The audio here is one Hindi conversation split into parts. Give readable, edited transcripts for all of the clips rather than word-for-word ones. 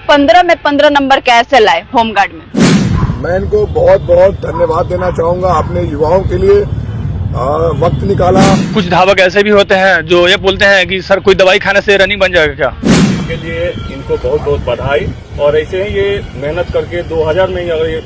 15 में 15 नंबर कैसे लाए होमगार्ड में? मैं इनको बहुत बहुत धन्यवाद देना चाहूंगा। अपने युवाओं के लिए वक्त निकाला। कुछ धावक ऐसे भी होते हैं जो ये बोलते हैं कि सर कोई दवाई खाने से रनिंग बन जाएगा क्या? के लिए इनको बहुत बहुत बधाई। और ऐसे ही ये मेहनत करके 2000 में ही अगर ये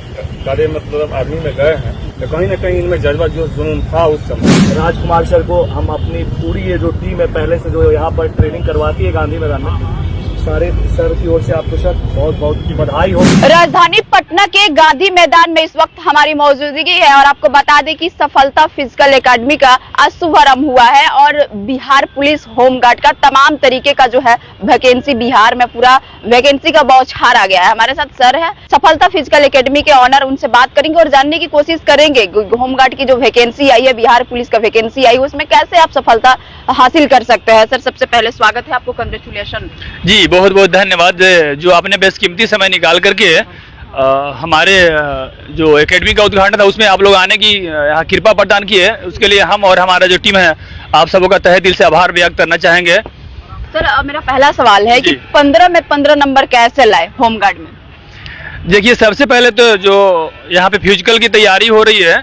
कार्य मतलब आर्मी में गए हैं तो कहीं ना कहीं इनमें जज्बा जो जुनून था उस समय। राजकुमार सर को हम अपनी पूरी ये जो टीम है पहले से जो यहाँ पर ट्रेनिंग करवाती है गांधी मैदान में, सारे सर की ओर से आपको सर बहुत बहुत बधाई हो। राजधानी पटना के गांधी मैदान में इस वक्त हमारी मौजूदगी है और आपको बता दें कि सफलता फिजिकल एकेडमी का आज शुभारंभ हुआ है और बिहार पुलिस होमगार्ड का तमाम तरीके का जो है वैकेंसी बिहार में पूरा वैकेंसी का बौछार आ गया है। हमारे साथ सर है सफलता फिजिकल एकेडमी के ऑनर, उनसे बात करेंगे और जानने की कोशिश करेंगे होमगार्ड की जो वैकेंसी आई है, बिहार पुलिस का वैकेंसी आई, उसमें कैसे आप सफलता हासिल कर सकते हैं। सर सबसे पहले स्वागत है आपको, कंग्रेचुलेशन। जी बहुत बहुत धन्यवाद जो आपने बेशकीमती समय निकाल करके हमारे जो एकेडमी का उद्घाटन था उसमें आप लोग आने की यहाँ कृपा प्रदान की है, उसके लिए हम और हमारा जो टीम है आप सबों का तहे दिल से आभार व्यक्त करना चाहेंगे। सर मेरा पहला सवाल है कि 15 में 15 नंबर कैसे लाए होमगार्ड में? देखिए सबसे पहले तो जो यहाँ पे फिजिकल की तैयारी हो रही है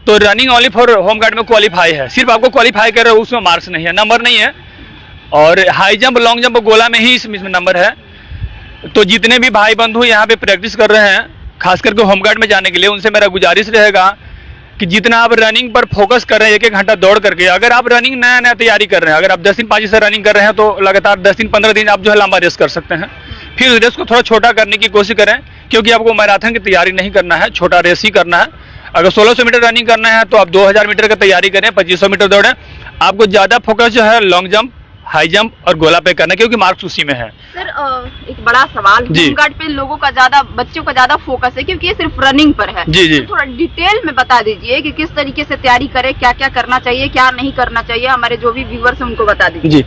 तो रनिंग ओनली फॉर होमगार्ड में क्वालिफाई है, सिर्फ आपको क्वालिफाई कर रहे हो, उसमें मार्क्स नहीं है, नंबर नहीं है। और हाई जंप लॉन्ग जंप गोला में ही इसमें नंबर है। तो जितने भी भाई बंधु यहाँ पे प्रैक्टिस कर रहे हैं खास करके होमगार्ड में जाने के लिए, उनसे मेरा गुजारिश रहेगा कि जितना आप रनिंग पर फोकस कर रहे हैं 1-1 घंटा दौड़ करके, अगर आप रनिंग नया तैयारी कर रहे हैं, अगर आप 10 दिन 5 दिन से रनिंग कर रहे हैं तो लगातार 10 दिन 15 दिन आप जो है लंबा रेस कर सकते हैं। फिर उस रेस को थोड़ा छोटा करने की कोशिश करें क्योंकि आपको मैराथन की तैयारी नहीं करना है, छोटा रेस ही करना है। अगर 1600 मीटर रनिंग करना है तो आप 2000 मीटर की तैयारी करें, 2500 मीटर दौड़ें। आपको ज्यादा फोकस जो है लॉन्ग जंप, हाई जंप और गोला पे करना क्योंकि मार्क्स उसी में है। सर एक बड़ा सवाल, होमगार्ड पे लोगों का ज्यादा, बच्चों का ज्यादा फोकस है क्योंकि ये सिर्फ रनिंग पर है। जी जी तो थोड़ा डिटेल में बता दीजिए कि किस तरीके से तैयारी करें, क्या क्या करना चाहिए, क्या नहीं करना चाहिए, हमारे जो भी व्यूअर्स हैं उनको बता दीजिए। जी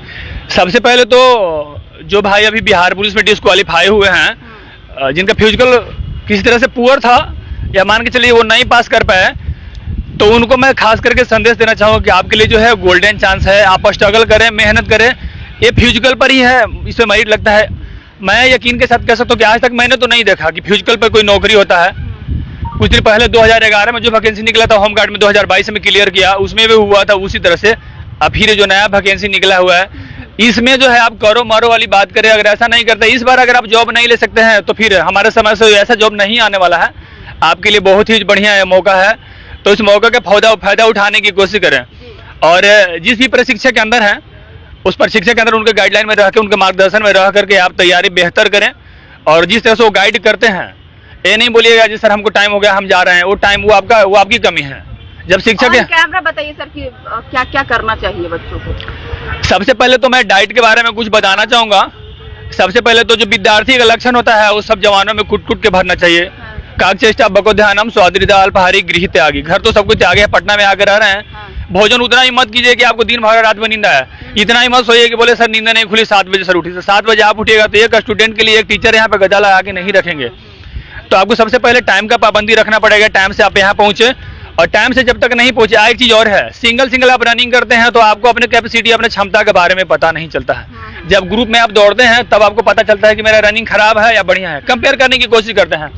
सबसे पहले तो जो भाई अभी बिहार पुलिस में डिस्क्वालीफाई हुए हैं, जिनका फिजिकल किसी तरह से पुअर था या मान के चलिए वो नहीं पास कर पाए, तो उनको मैं खास करके संदेश देना चाहूँगा कि आपके लिए जो है गोल्डन चांस है, आप स्ट्रगल करें, मेहनत करें। ये फिजिकल पर ही है, इसमें मेरिट लगता है। मैं यकीन के साथ कह सकता हूँ कि आज तक मैंने तो नहीं देखा कि फिजिकल पर कोई नौकरी होता है। कुछ दिन पहले 2011 में जो वैकेंसी निकला था होमगार्ड में, 2022 में क्लियर किया, उसमें भी हुआ था उसी तरह से। अब फिर जो नया वैकेंसी निकला हुआ है इसमें जो है आप करो मारो वाली बात करें, अगर ऐसा नहीं करते इस बार अगर आप जॉब नहीं ले सकते हैं तो फिर हमारे समय से ऐसा जॉब नहीं आने वाला है। आपके लिए बहुत ही बढ़िया मौका है, तो इस मौके का फायदा उठाने की कोशिश करें। और जिस भी प्रशिक्षक के अंदर हैं उस प्रशिक्षक के अंदर उनके गाइडलाइन में रह के, उनके मार्गदर्शन में रह करके आप तैयारी बेहतर करें। और जिस तरह से वो गाइड करते हैं, ये नहीं बोलिएगा जी सर हमको टाइम हो गया हम जा रहे हैं, वो टाइम वो आपकी कमी है। जब शिक्षक कैमरा बताइए सर कि क्या क्या करना चाहिए बच्चों को। सबसे पहले तो मैं डाइट के बारे में कुछ बताना चाहूंगा। सबसे पहले तो जो विद्यार्थी का लक्षण होता है वो सब जवानों में कुट के भरना चाहिए। कागचेष्टा बको ध्यानम स्वाद्रिदा अल्पाहारी गृह त्यागी। घर तो सब कुछ त्यागे है, पटना में आकर रह रहे हैं। भोजन उतना ही मत कीजिए कि आपको दिन भर रात में नींद आए, इतना ही मत सोइए कि बोले सर नींद नहीं खुली 7 बजे सर उठी। सर 7 बजे आप उठिएगा तो एक स्टूडेंट के लिए एक टीचर यहाँ पे गदा लगा के नहीं रखेंगे। तो आपको सबसे पहले टाइम का पाबंदी रखना पड़ेगा, टाइम से आप यहाँ पहुंचे। और टाइम से जब तक नहीं पहुंचे, एक चीज और है, सिंगल आप रनिंग करते हैं तो आपको अपने कैपेसिटी, अपने क्षमता के बारे में पता नहीं चलता है। जब ग्रुप में आप दौड़ते हैं तब आपको पता चलता है कि मेरा रनिंग खराब है या बढ़िया है, कंपेयर करने की कोशिश करते हैं।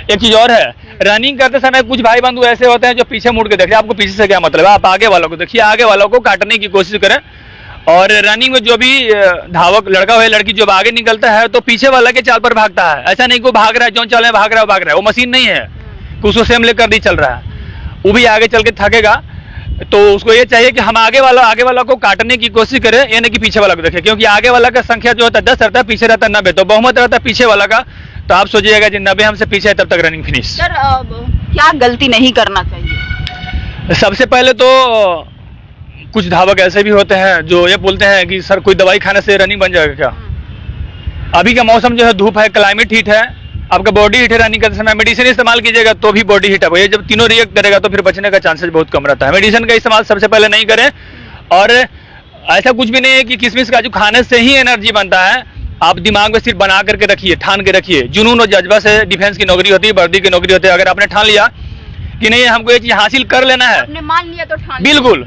एक चीज और है, रनिंग करते समय कुछ भाई बंधु ऐसे होते हैं जो पीछे मुड़ के देखते हैं। आपको पीछे से क्या मतलब है, आप आगे वालों को देखिए, आगे वालों को काटने की कोशिश करें। और रनिंग में जो भी धावक लड़का हो या लड़की जब आगे निकलता है तो पीछे वाला के चाल पर भागता है। ऐसा नहीं को भाग रहा है, जो चल भाग रहा है, वो मशीन नहीं है कि उसको सेम लेकर नहीं चल रहा है, वो भी आगे चल के थकेगा। तो उसको ये चाहिए कि हम आगे वाला को काटने की कोशिश करें, ये नहीं कि पीछे वाला को देखें, क्योंकि आगे वाला का संख्या जो होता है 10 रहता है, पीछे रहता है 90, तो बहुमत रहता है पीछे वाला का। तो आप सोचिएगा जी 90 हमसे पीछे है तब तक रनिंग फिनिश। सर क्या गलती नहीं करना चाहिए? सबसे पहले तो कुछ धावक ऐसे भी होते हैं जो ये बोलते हैं कि सर कोई दवाई खाने से रनिंग बन जाएगा क्या? अभी का मौसम जो है धूप है, क्लाइमेट हीट है, आपका बॉडी हीट है, रनिंग करते समय मेडिसिन इस्तेमाल कीजिएगा तो भी बॉडी हीट है। ये जब तीनों रिएक्ट करेगा तो फिर बचने का चांसेस बहुत कम रहता है। मेडिसिन का इस्तेमाल सबसे पहले नहीं करें। और ऐसा कुछ भी नहीं है कि किशमिश काजू खाने से ही एनर्जी बनता है। आप दिमाग में सिर्फ बना करके रखिए, ठान के रखिए। जुनून और जज्बा से डिफेंस की नौकरी होती है, वर्दी की नौकरी होती है। अगर आपने ठान लिया कि नहीं हमको ये चीज हासिल कर लेना है, आपने मान लिया तो ठान बिल्कुल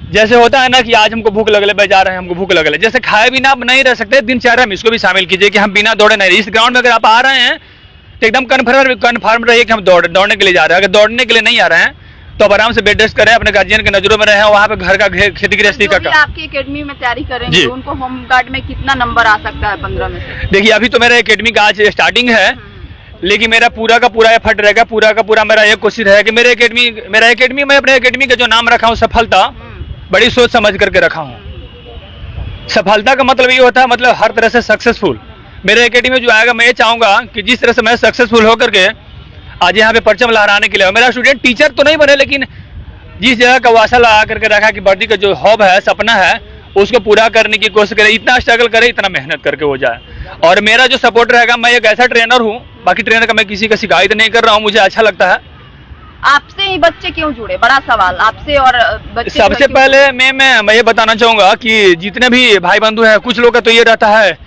जैसे होता है ना कि आज हमको भूख लगले जा रहे हैं, हमको भूख लगले, जैसे खाए बिना आप नहीं रह सकते, दिनचर्या में इसको भी शामिल कीजिए कि हम बिना दौड़े नहीं। इस ग्राउंड में अगर आप आ रहे हैं तो एकदम कन्फर्म रहिए कि हम दौड़ने के लिए जा रहे हैं। अगर दौड़ने के लिए नहीं आ रहे हैं तो आप आराम से बेड रेस्ट करें, अपने गार्जियन के नजरों में रहे, वहाँ पे घर का खेती गृहस्थी का काम। आपकी एकेडमी में तैयारी करेंगे तो उनको होम गार्ड में कितना नंबर आ सकता है 15 में से? देखिए अभी तो मेरा एकेडमी का आज स्टार्टिंग है, लेकिन मेरा पूरा का पूरा एफर्ट रहेगा, पूरा का पूरा मेरा एक कोशिश रहेगा कि मेरा एकेडमी में अपने एकेडमी का जो नाम रखा हूँ सफलता, बड़ी सोच समझ करके रखा हूँ। सफलता का मतलब ये होता है, मतलब हर तरह से सक्सेसफुल। मेरे एकेडमी में जो आएगा, मैं ये चाहूंगा कि जिस तरह से मैं सक्सेसफुल होकर के आज यहाँ पे परचम लहराने के लिए, मेरा स्टूडेंट टीचर तो नहीं बने, लेकिन जिस जगह का वासा लगा करके रखा कि वर्दी का जो हॉब है, सपना है, उसको पूरा करने की कोशिश करे, इतना स्ट्रगल करे, इतना मेहनत करके हो जाए। और मेरा जो सपोर्ट रहेगा, मैं एक ऐसा ट्रेनर हूँ, बाकी ट्रेनर का मैं किसी का शिकायत नहीं कर रहा हूँ, मुझे अच्छा लगता है। आपसे ही बच्चे क्यों जुड़े? बड़ा सवाल आपसे और बच्चे। सबसे पहले मैं ये बताना चाहूंगा कि जितने भी भाई बंधु हैं, कुछ लोग का तो ये रहता है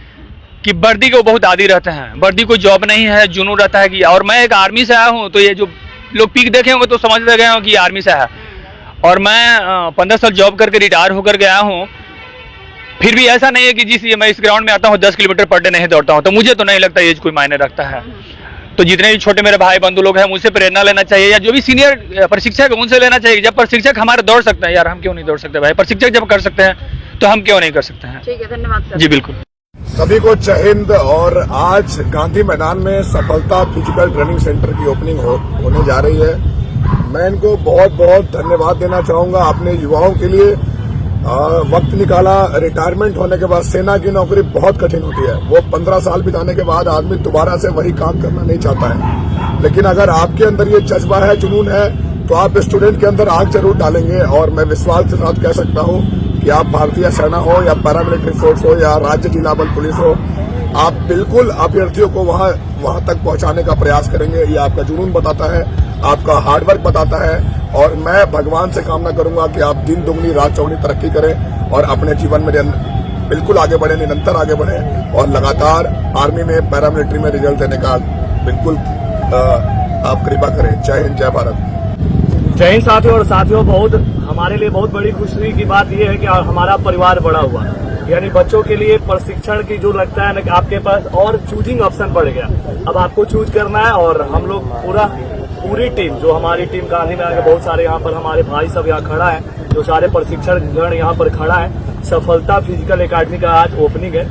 कि वर्दी को बहुत आदी रहते हैं, वर्दी कोई जॉब नहीं है, जुनून रहता है कि, और मैं एक आर्मी से आया हूँ, तो ये जो लोग पीक देखे होंगे तो समझ गए होंगे कि आर्मी से है, और मैं 15 साल जॉब करके रिटायर होकर गया हूँ। फिर भी ऐसा नहीं है कि जिस मैं इस ग्राउंड में आता हूँ 10 किलोमीटर पर डे नहीं दौड़ता हूँ, तो मुझे तो नहीं लगता एज कोई मायने रखता है। तो जितने भी छोटे मेरे भाई बंधु लोग हैं, मुझसे प्रेरणा लेना चाहिए, या जो भी सीनियर प्रशिक्षक है उनसे लेना चाहिए। जब प्रशिक्षक हमारे दौड़ सकते हैं, यार हम क्यों नहीं दौड़ सकते भाई? प्रशिक्षक जब कर सकते हैं तो हम क्यों नहीं कर सकते हैं? ठीक है, धन्यवाद सर। जी बिल्कुल। सभी को जय हिंद। और आज गांधी मैदान में सफलता फिजिकल ट्रेनिंग सेंटर की ओपनिंग होने जा रही है। मैं इनको बहुत बहुत धन्यवाद देना चाहूंगा अपने युवाओं के लिए। वक्त निकाला, रिटायरमेंट होने के बाद सेना की नौकरी बहुत कठिन होती है, वो 15 साल बिताने के बाद आदमी दोबारा से वही काम करना नहीं चाहता है। लेकिन अगर आपके अंदर ये जज्बा है, जुनून है, तो आप स्टूडेंट के अंदर आग जरूर डालेंगे। और मैं विश्वास के साथ कह सकता हूँ कि आप भारतीय सेना हो या पैरामिलिट्री फोर्स हो या राज्य जिला बल पुलिस हो, आप बिल्कुल अभ्यर्थियों को वहां तक पहुंचाने का प्रयास करेंगे। ये आपका जुनून बताता है, आपका हार्डवर्क बताता है। और मैं भगवान से कामना करूंगा कि आप दिन दुगनी रात चौगुनी तरक्की करें और अपने जीवन में बिल्कुल आगे बढ़े, निरंतर आगे बढ़े, और लगातार आर्मी में, पैरामिलिट्री में रिजल्ट देने का बिल्कुल आप कृपा करें। जय हिंद, जय भारत। जय हिंद साथियों। और साथियों, बहुत हमारे लिए बहुत बड़ी खुशी की बात यह है कि हमारा परिवार बड़ा हुआ, यानी बच्चों के लिए प्रशिक्षण की जो लगता है ना कि आपके पास और चूजिंग ऑप्शन बढ़ गया। अब आपको चूज करना है, और हम लोग पूरी टीम, जो हमारी टीम गांधी मैदान के बहुत सारे यहाँ पर हमारे भाई सब यहाँ खड़ा है, जो सारे प्रशिक्षण गण यहाँ पर खड़ा है। सफलता फिजिकल एकेडमी का आज ओपनिंग है।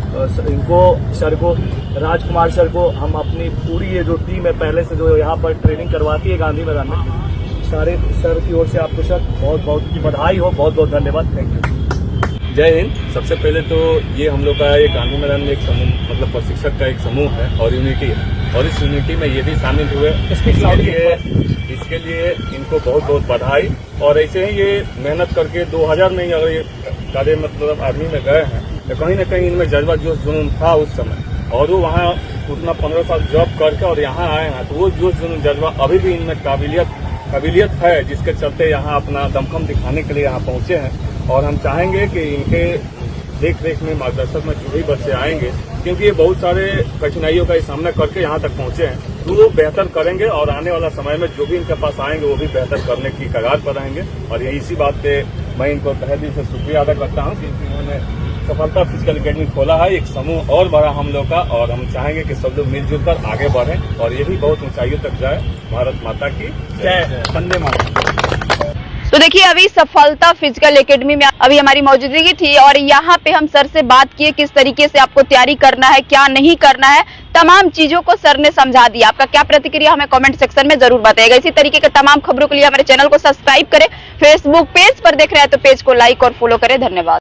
इनको सर को, राजकुमार सर को, हम अपनी पूरी ये जो टीम है पहले से जो यहाँ पर ट्रेनिंग करवाती है गांधी मैदान में, सारे सर की ओर से आपको सर बहुत बहुत बधाई हो, बहुत बहुत धन्यवाद। Thank you. जय हिंद। सबसे पहले तो ये हम लोग का एक गांधी मैदान में एक समूह, मतलब प्रशिक्षक का एक समूह है और यूनिटी है, और इस यूनिटी में ये भी शामिल हुए। इसके लिए इनको बहुत बहुत बधाई। और ऐसे ही ये मेहनत करके 2000 में ही अगर ये कार्य मतलब आर्मी में गए हैं, तो कहीं ना कहीं इनमें जज्बा जोश जुनून था उस समय, और वो वहाँ उतना 15 साल जॉब करके और यहाँ आए हैं, तो वो जोश जुनून जज्बा अभी भी इनमें काबिलियत है, जिसके चलते यहाँ अपना दमखम दिखाने के लिए यहाँ पहुंचे हैं। और हम चाहेंगे कि इनके देख रेख में, मार्गदर्शक में जो भी बच्चे आएंगे, क्योंकि ये बहुत सारे कठिनाइयों का सामना करके यहाँ तक पहुंचे हैं, तो वो बेहतर करेंगे, और आने वाला समय में जो भी इनके पास आएंगे वो भी बेहतर करने की कगार पर रहेंगे। और ये इसी बात पे मैं इनको तहे दिल से शुक्रिया अदा करता हूँ, क्योंकि इन्होंने सफलता फिजिकल एकेडमी खोला है, एक समूह और बड़ा हम लोग का, और हम चाहेंगे कि सब लोग मिलजुल कर आगे बढ़ें और ये भी बहुत ऊंचाइयों तक जाए। भारत माता की जय। वंदे मातरम। तो देखिए, अभी सफलता फिजिकल एकेडमी में अभी हमारी मौजूदगी थी, और यहाँ पे हम सर से बात किए किस तरीके से आपको तैयारी करना है, क्या नहीं करना है, तमाम चीजों को सर ने समझा दिया। आपका क्या प्रतिक्रिया हमें कमेंट सेक्शन में जरूर बताइएगा। इसी तरीके के तमाम खबरों के लिए हमारे चैनल को सब्सक्राइब करें। फेसबुक पेज पर देख रहे हैं तो पेज को लाइक और फॉलो करें। धन्यवाद।